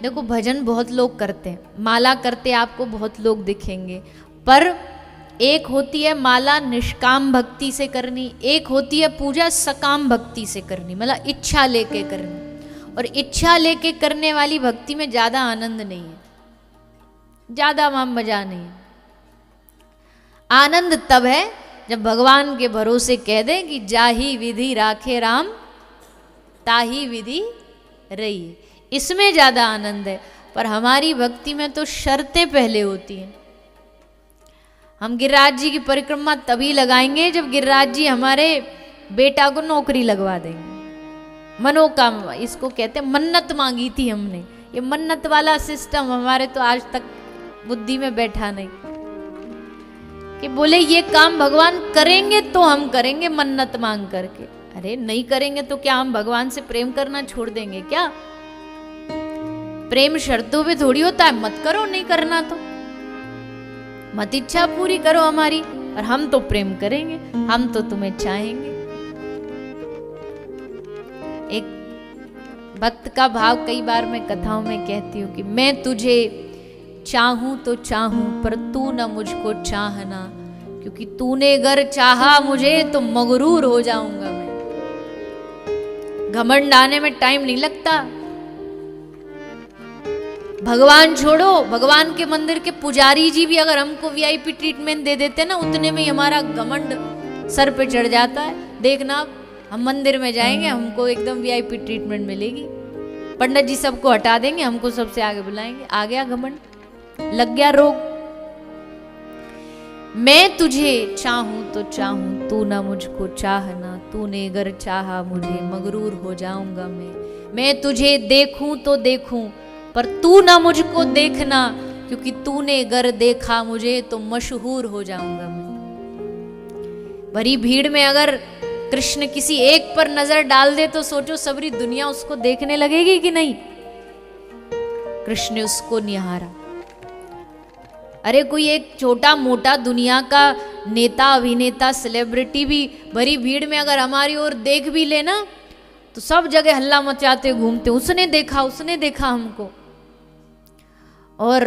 देखो भजन बहुत लोग करते हैं, माला करते आपको बहुत लोग दिखेंगे, पर एक होती है माला निष्काम भक्ति से करनी, एक होती है पूजा सकाम भक्ति से करनी, मतलब इच्छा लेके करनी। और इच्छा लेके करने वाली भक्ति में ज्यादा आनंद नहीं है, ज्यादा मजा नहीं है। आनंद तब है जब भगवान के भरोसे कह दें कि जाही विधि राखे राम ताही विधि रही, इसमें ज्यादा आनंद है। पर हमारी भक्ति में तो शर्तें पहले होती हैं। हम गिरिराज जी की परिक्रमा तभी लगाएंगे जब गिरिराज जी हमारे बेटा को नौकरी लगवा देंगे। मनोकामना इसको कहते हैं, मन्नत मांगी थी हमने। ये मन्नत वाला सिस्टम हमारे तो आज तक बुद्धि में बैठा नहीं कि बोले ये काम भगवान करेंगे तो हम करेंगे मन्नत मांग करके। अरे नहीं करेंगे तो क्या हम भगवान से प्रेम करना छोड़ देंगे क्या? प्रेम शर्तों पे थोड़ी होता है, मत करो, नहीं करना तो मत, इच्छा पूरी करो हमारी, और हम तो प्रेम करेंगे, हम तो तुम्हें चाहेंगे। एक भक्त का भाव कई बार मैं कथाओं में कहती हूँ कि मैं तुझे चाहूं तो चाहूं पर तू न मुझको चाहना, क्योंकि तूने अगर चाहा मुझे तो मगरूर हो जाऊंगा मैं। घमंड आने में टाइम नहीं लगता। भगवान छोड़ो, भगवान के मंदिर के पुजारी जी भी अगर हमको वीआईपी ट्रीटमेंट दे देते ना, उतने में ही हमारा घमंड सर पे चढ़ जाता है। देखना हम मंदिर में जाएंगे, हमको एकदम वीआईपी ट्रीटमेंट मिलेगी, पंडित जी सबको हटा देंगे, हमको सबसे आगे बुलाएंगे। आ गया घमंड, लग गया रोग। मैं तुझे चाहूं तो चाहूं तू ना मुझको चाहना, तूने अगर चाहा मुझे मगरूर हो जाऊंगा मैं तुझे देखूं तो देखूं पर तू ना मुझको देखना, क्योंकि तूने अगर देखा मुझे तो मशहूर हो जाऊंगा मैं। भरी भीड़ में अगर कृष्ण किसी एक पर नजर डाल दे तो सोचो सबरी दुनिया उसको देखने लगेगी कि नहीं? कृष्ण ने उसको निहारा। अरे कोई एक छोटा मोटा दुनिया का नेता, अभिनेता, सेलिब्रिटी भी भरी भीड़ में अगर हमारी ओर देख भी लेना तो सब जगह हल्ला मचाते घूमते, उसने देखा हमको। और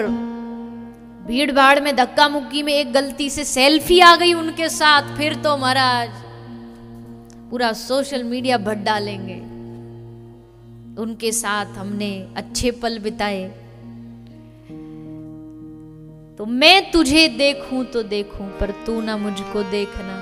भीड़ भाड़ में धक्का मुक्की में एक गलती से सेल्फी आ गई उनके साथ, फिर तो महाराज पूरा सोशल मीडिया भर डालेंगे। उनके साथ हमने अच्छे पल बिताए। तो मैं तुझे देखूं तो देखूं पर तू ना मुझको देखना,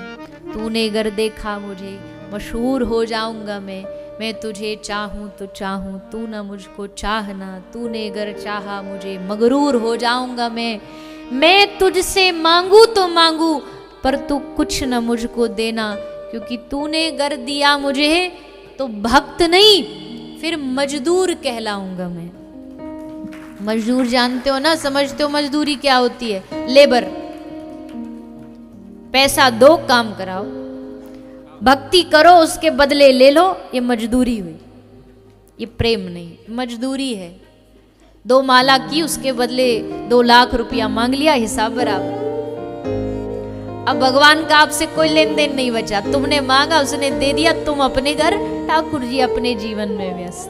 तूने अगर देखा मुझे मशहूर हो जाऊंगा मैं तुझे चाहूं तो चाहूं तू ना मुझको चाहना, तूने अगर चाहा मुझे मगरूर हो जाऊंगा मैं तुझसे मांगू तो मांगू पर तू कुछ न मुझको देना, क्योंकि तूने अगर दिया मुझे तो भक्त नहीं फिर मजदूर कहलाऊंगा मैं। मजदूर जानते हो ना, समझते हो मजदूरी क्या होती है? लेबर, पैसा दो काम कराओ, भक्ति करो उसके बदले ले लो, ये मजदूरी हुई, ये प्रेम नहीं, मजदूरी है। 2 माला की उसके बदले 2 लाख रुपया मांग लिया, हिसाब बराबर। अब भगवान का आपसे कोई लेन देन नहीं बचा, तुमने मांगा उसने दे दिया, तुम अपने घर, ठाकुर जी अपने जीवन में व्यस्त।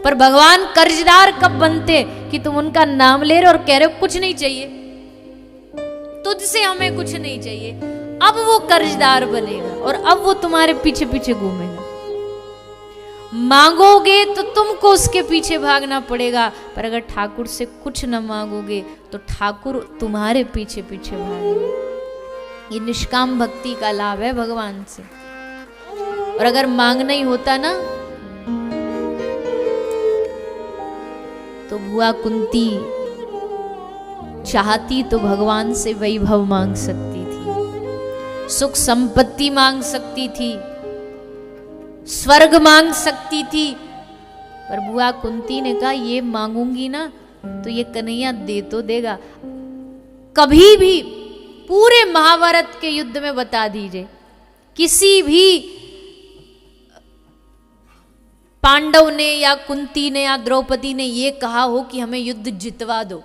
पर भगवान कर्जदार कब बनते कि तुम उनका नाम ले रहे हो और कह रहे हो कुछ नहीं चाहिए, तुझसे हमें कुछ नहीं चाहिए। अब वो कर्जदार बनेगा और अब वो तुम्हारे पीछे पीछे घूमेगा। मांगोगे तो तुमको उसके पीछे भागना पड़ेगा, पर अगर ठाकुर से कुछ न मांगोगे तो ठाकुर तुम्हारे पीछे पीछे भागेगा। ये निष्काम भक्ति का लाभ है भगवान से। और अगर मांगना ही होता ना तो बुआ कुंती चाहती तो भगवान से वैभव मांग सकती थी, सुख संपत्ति मांग सकती थी, स्वर्ग मांग सकती थी, पर बुआ कुंती ने कहा ये मांगूंगी ना तो ये कन्हैया दे तो देगा। कभी भी पूरे महाभारत के युद्ध में बता दीजिए किसी भी पांडव ने या कुंती ने या द्रौपदी ने ये कहा हो कि हमें युद्ध जितवा दो।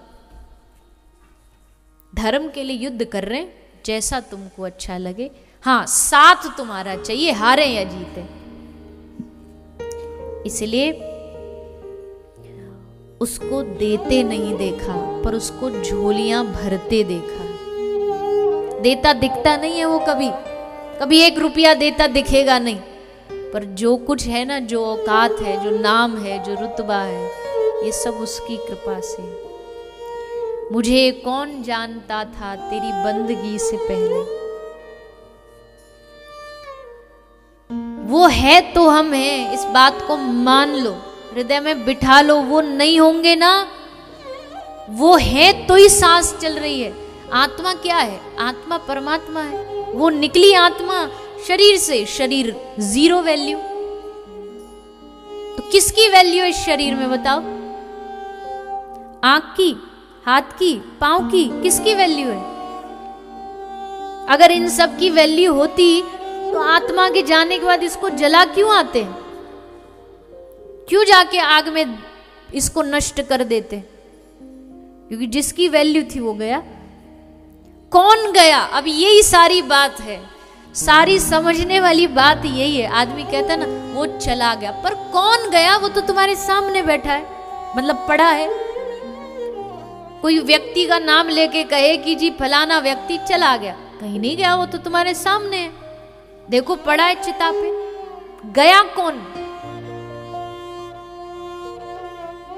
धर्म के लिए युद्ध कर रहे हैं, जैसा तुमको अच्छा लगे, हाँ साथ तुम्हारा चाहिए, हारे या जीते। इसलिए उसको देते नहीं देखा, पर उसको झोलियां भरते देखा। देता दिखता नहीं है वो, कभी कभी 1 रुपया देता दिखेगा नहीं, पर जो कुछ है ना, जो औकात है, जो नाम है, जो रुतबा है, ये सब उसकी कृपा से। मुझे कौन जानता था तेरी बंदगी से पहले, वो है तो हम हैं, इस बात को मान लो, हृदय में बिठा लो। वो नहीं होंगे ना, वो है तो ही सांस चल रही है। आत्मा क्या है? आत्मा परमात्मा है। वो निकली आत्मा शरीर से, शरीर 0 वैल्यू। तो किसकी वैल्यू है इस शरीर में बताओ? आंख की, हाथ की, पांव की, किसकी वैल्यू है? अगर इन सब की वैल्यू होती तो आत्मा के जाने के बाद इसको जला क्यों आते हैं? क्यों जाके आग में इसको नष्ट कर देते? क्योंकि जिसकी वैल्यू थी वो गया। कौन गया? अब यही सारी बात है, सारी समझने वाली बात यही है। आदमी कहता है ना वो चला गया, पर कौन गया? वो तो तुम्हारे सामने बैठा है, मतलब पड़ा है। कोई व्यक्ति का नाम लेके कहे कि जी फलाना व्यक्ति चला गया, कहीं नहीं गया, वो तो तुम्हारे सामने है, देखो पड़ा है चिता पे। गया कौन?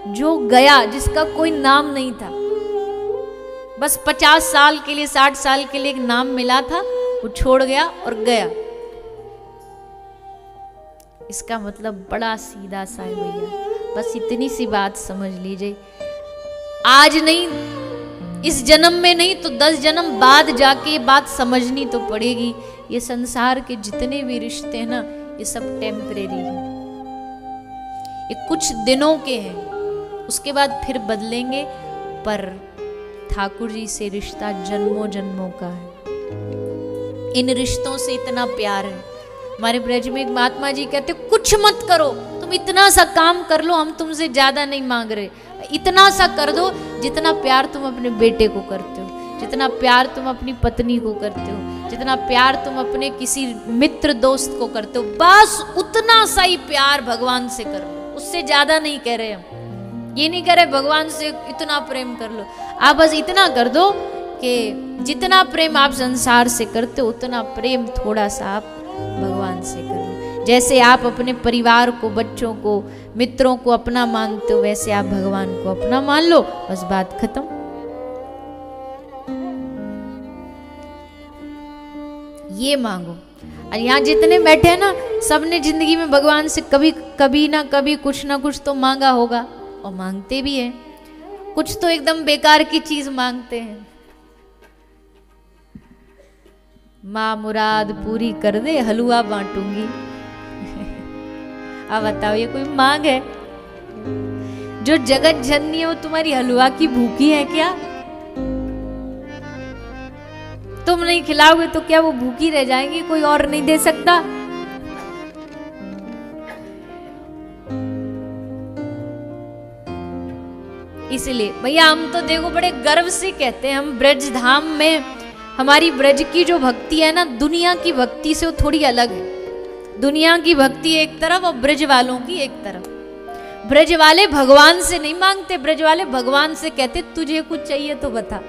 जो गया, जिसका कोई नाम नहीं था, बस 50 साल के लिए, 60 साल के लिए एक नाम मिला था, वो छोड़ गया और गया। इसका मतलब बड़ा सीधा सा है भैया, बस इतनी सी बात समझ लीजिए। आज नहीं, इस जन्म में नहीं तो 10 जन्म बाद जाके ये बात समझनी तो पड़ेगी। ये संसार के जितने भी रिश्ते हैं ना, ये सब टेम्परेरी हैं, ये कुछ दिनों के हैं, उसके बाद फिर बदलेंगे। पर ठाकुर जी से रिश्ता जन्मों जन्मों का है। इन रिश्तों से इतना प्यार है। हमारे ब्रज में एक महात्मा जी कहते, कुछ मत करो, तुम इतना सा काम कर लो, हम तुमसे ज्यादा नहीं मांग रहे, इतना सा कर दो जितना प्यार तुम अपने बेटे को करते हो, जितना प्यार तुम अपनी पत्नी को करते हो, जितना प्यार तुम अपने किसी मित्र दोस्त को करते हो, बस उतना सा ही प्यार भगवान से कर लो। उससे ज्यादा नहीं कह रहे हम, ये नहीं कह रहे भगवान से इतना प्रेम कर लो। आप बस इतना कर दो कि जितना प्रेम आप संसार से करते हो, उतना प्रेम थोड़ा सा आप भगवान से कर लो। जैसे आप अपने परिवार को, बच्चों को, मित्रों को अपना मानते हो, वैसे आप भगवान को अपना मान लो, बस बात खत्म। ये मांगो। और यहाँ जितने बैठे हैं ना, सबने जिंदगी में भगवान से कभी ना कभी कुछ ना कुछ तो मांगा होगा, और मांगते भी हैं। कुछ तो एकदम बेकार की चीज मांगते हैं, माँ मुराद पूरी कर दे, हलवा बांटूंगी। अब बताओ ये कोई मांग है? जो जगत जननी है वो तुम्हारी हलवा की भूखी है क्या? तुम नहीं खिलाओगे तो क्या वो भूखी रह जाएंगी? कोई और नहीं दे सकता? इसलिए भैया हम तो देखो बड़े गर्व से कहते हैं, हम ब्रज धाम में, हमारी ब्रज की जो भक्ति है ना, दुनिया की भक्ति से वो थोड़ी अलग है। दुनिया की भक्ति एक तरफ और ब्रज वालों की एक तरफ। ब्रज वाले भगवान से नहीं मांगते, ब्रज वाले भगवान से कहते तुझे कुछ चाहिए तो बता।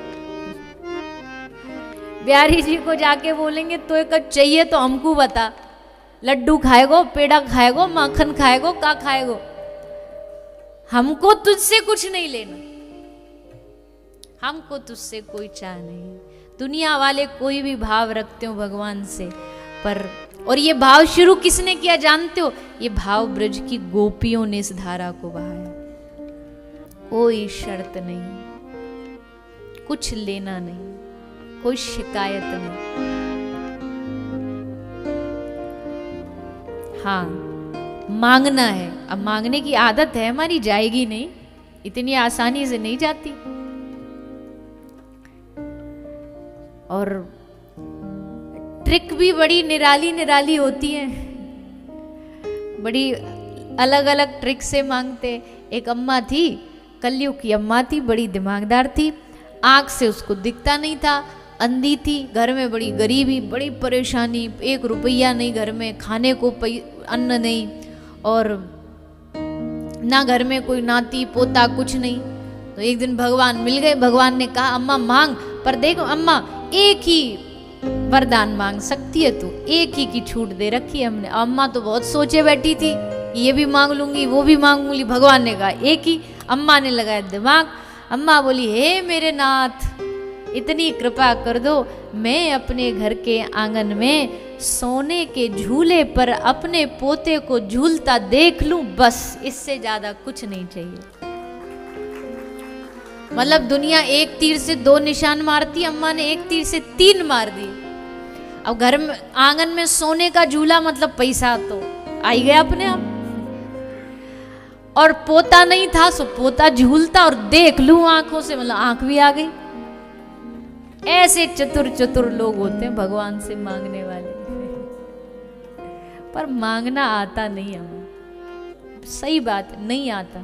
बिहारी जी को जाके बोलेंगे तो कुछ चाहिए तो हमको बता, लड्डू खाएगो, पेड़ा खाएगो, माखन खाएगो, का खाएगो, हमको तुझसे कुछ नहीं लेना, हमको तुझसे कोई चाह नहीं। दुनिया वाले कोई भी भाव रखते हो भगवान से, पर और ये भाव शुरू किसने किया जानते हो? ये भाव ब्रज की गोपियों ने इस धारा को बहाया। कोई शर्त नहीं, कुछ लेना नहीं, कोई शिकायत नहीं। हाँ मांगना है, अब मांगने की आदत है हमारी, जाएगी नहीं, इतनी आसानी से नहीं जाती। और ट्रिक भी बड़ी निराली निराली होती है, बड़ी अलग अलग ट्रिक से मांगते। एक अम्मा थी, कलयुग की अम्मा थी, बड़ी दिमागदार थी, आंख से उसको दिखता नहीं था, अंधी थी, घर में बड़ी गरीबी, बड़ी परेशानी, 1 रुपया नहीं घर में, खाने को अन्न नहीं, और ना घर में कोई नाती पोता कुछ नहीं। तो एक दिन भगवान मिल गए। भगवान ने कहा अम्मा मांग, पर देखो अम्मा एक ही वरदान मांग सकती है तू, एक ही की छूट दे रखी है हमने। अम्मा तो बहुत सोचे बैठी थी, ये भी मांग लूंगी वो भी मांग लूंगी। भगवान ने कहा एक ही। अम्मा ने लगाया दिमाग। अम्मा बोली हे मेरे नाथ, इतनी कृपा कर दो, मैं अपने घर के आंगन में सोने के झूले पर अपने पोते को झूलता देख लूं, बस इससे ज्यादा कुछ नहीं चाहिए। मतलब दुनिया एक तीर से 2 निशान मारती, अम्मा ने एक तीर से 3 मार दी। अब घर में आंगन में सोने का झूला मतलब पैसा तो आ ही गया अपने आप, और पोता नहीं था सो पोता झूलता और देख लूं आंखों से, मतलब आंख भी आ गई। ऐसे चतुर चतुर लोग होते हैं भगवान से मांगने वाले, पर मांगना आता नहीं हमें, सही बात नहीं आता।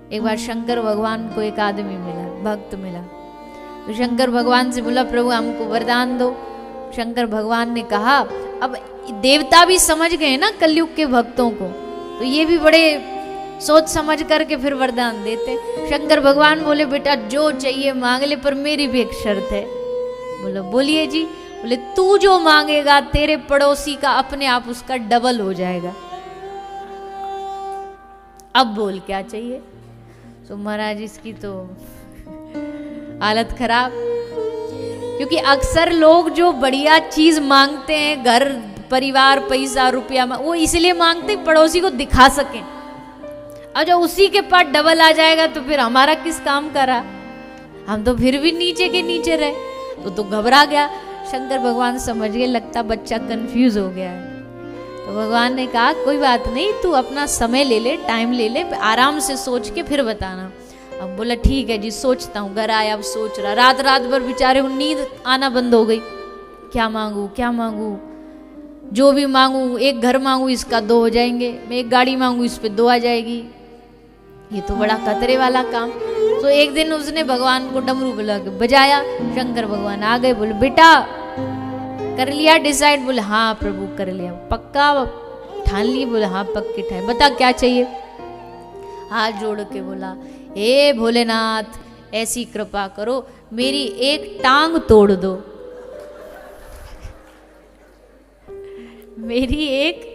एक बार शंकर भगवान को एक आदमी मिला, भक्त मिला। तो शंकर भगवान से बोला प्रभु हमको वरदान दो। शंकर भगवान ने कहा, अब देवता भी समझ गए ना कलयुग के भक्तों को, तो ये भी बड़े सोच समझ करके फिर वरदान देते। शंकर भगवान बोले बेटा जो चाहिए मांग ले, पर मेरी भी एक शर्त है। बोला बोलिए जी। बोले तू जो मांगेगा तेरे पड़ोसी का अपने आप उसका डबल हो जाएगा। अब बोल क्या चाहिए। तो महाराज इसकी तो हालत खराब, क्योंकि अक्सर लोग जो बढ़िया चीज मांगते हैं, घर परिवार पैसा रुपया, वो इसलिए मांगते पड़ोसी को दिखा सकें। और जब उसी के पास डबल आ जाएगा तो फिर हमारा किस काम का रहा, हम तो फिर भी नीचे के नीचे रहे। तो घबरा गया। शंकर भगवान समझ गए लगता बच्चा कंफ्यूज हो गया है। तो भगवान ने कहा कोई बात नहीं, तू अपना समय ले ले, टाइम ले ले, आराम से सोच के फिर बताना। अब बोला ठीक है जी सोचता हूँ। घर आया, अब सोच रहा, रात रात भर बेचारे को नींद आना बंद हो गई। क्या मांगू क्या मांगू, जो भी मांगू, एक घर मांगू इसका 2 हो जाएंगे, मैं एक गाड़ी मांगू इस पे 2 आ जाएगी, ये तो बड़ा खतरे वाला काम। तो एक दिन उसने भगवान को डमरू बुला के बजाया। शंकर भगवान आ गए। बोले बेटा कर लिया डिसाइड। बोले हाँ प्रभु कर लिया। पक्का ठान ली। बोले हाँ पक्के ठान। बता क्या चाहिए। हाथ जोड़ के बोला हे भोलेनाथ ऐसी कृपा करो मेरी एक टांग तोड़ दो, मेरी एक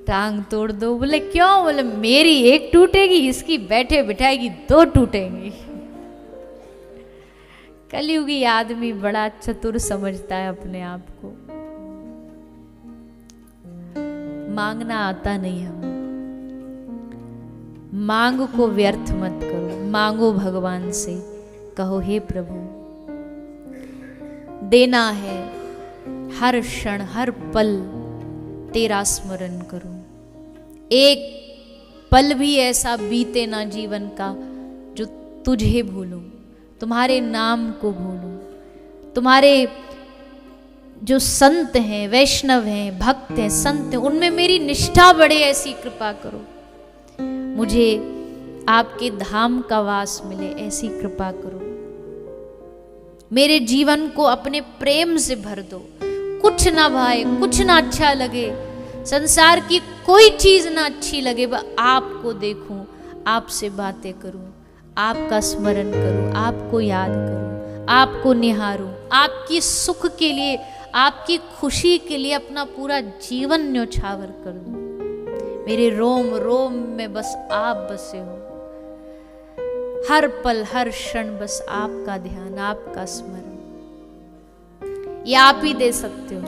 टांग तोड़ दो। बोले क्यों। बोले मेरी एक टूटेगी, इसकी बैठे बिठाएगी 2 टूटेंगी। कलयुगी आदमी बड़ा चतुर समझता है अपने आप को। मांगना आता नहीं हमें। मांग को व्यर्थ मत करो, मांगो भगवान से, कहो हे प्रभु देना है, हर क्षण हर पल तेरा स्मरण करूं। एक पल भी ऐसा बीते ना जीवन का जो तुझे भूलूं, तुम्हारे नाम को भूलूं। तुम्हारे जो संत हैं, वैष्णव हैं, भक्त हैं, संत हैं, उनमें मेरी निष्ठा बढ़े, ऐसी कृपा करो। मुझे आपके धाम का वास मिले, ऐसी कृपा करो। मेरे जीवन को अपने प्रेम से भर दो। कुछ ना भाए, कुछ ना अच्छा लगे, संसार की कोई चीज ना अच्छी लगे, बस आपको देखूं, आपसे बातें करूं, आपका स्मरण करूं, आपको याद करूं, आपको निहारूं, आपकी सुख के लिए, आपकी खुशी के लिए अपना पूरा जीवन न्योछावर कर दूं। मेरे रोम रोम में बस आप बसे हो। हर पल हर क्षण बस आपका ध्यान, आपका स्मरण। ये आप ही दे सकते हो,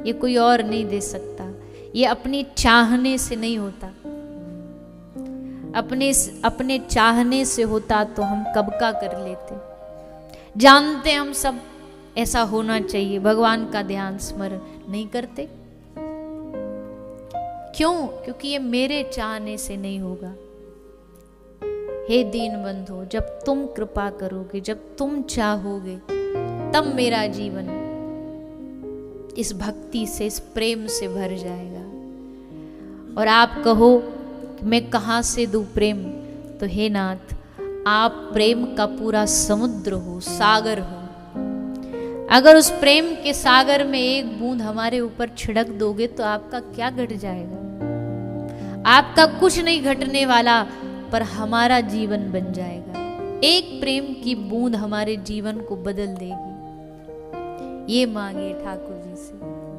ये कोई और नहीं दे सकता। ये अपनी चाहने से नहीं होता। अपने चाहने से होता तो हम कब का कर लेते। जानते हम सब ऐसा होना चाहिए, भगवान का ध्यान स्मरण नहीं करते। क्यों? क्योंकि ये मेरे चाहने से नहीं होगा। हे दीन बंधु, जब तुम कृपा करोगे, जब तुम चाहोगे, तब मेरा जीवन इस भक्ति से, इस प्रेम से भर जाएगा। और आप कहो मैं कहाँ से दूं प्रेम, तो हे नाथ आप प्रेम का पूरा समुद्र हो, सागर हो। अगर उस प्रेम के सागर में एक बूंद हमारे ऊपर छिड़क दोगे तो आपका क्या घट जाएगा? आपका कुछ नहीं घटने वाला, पर हमारा जीवन बन जाएगा। एक प्रेम की बूंद हमारे जीवन को बदल देगी। ये मांगे ठाकुर जी से।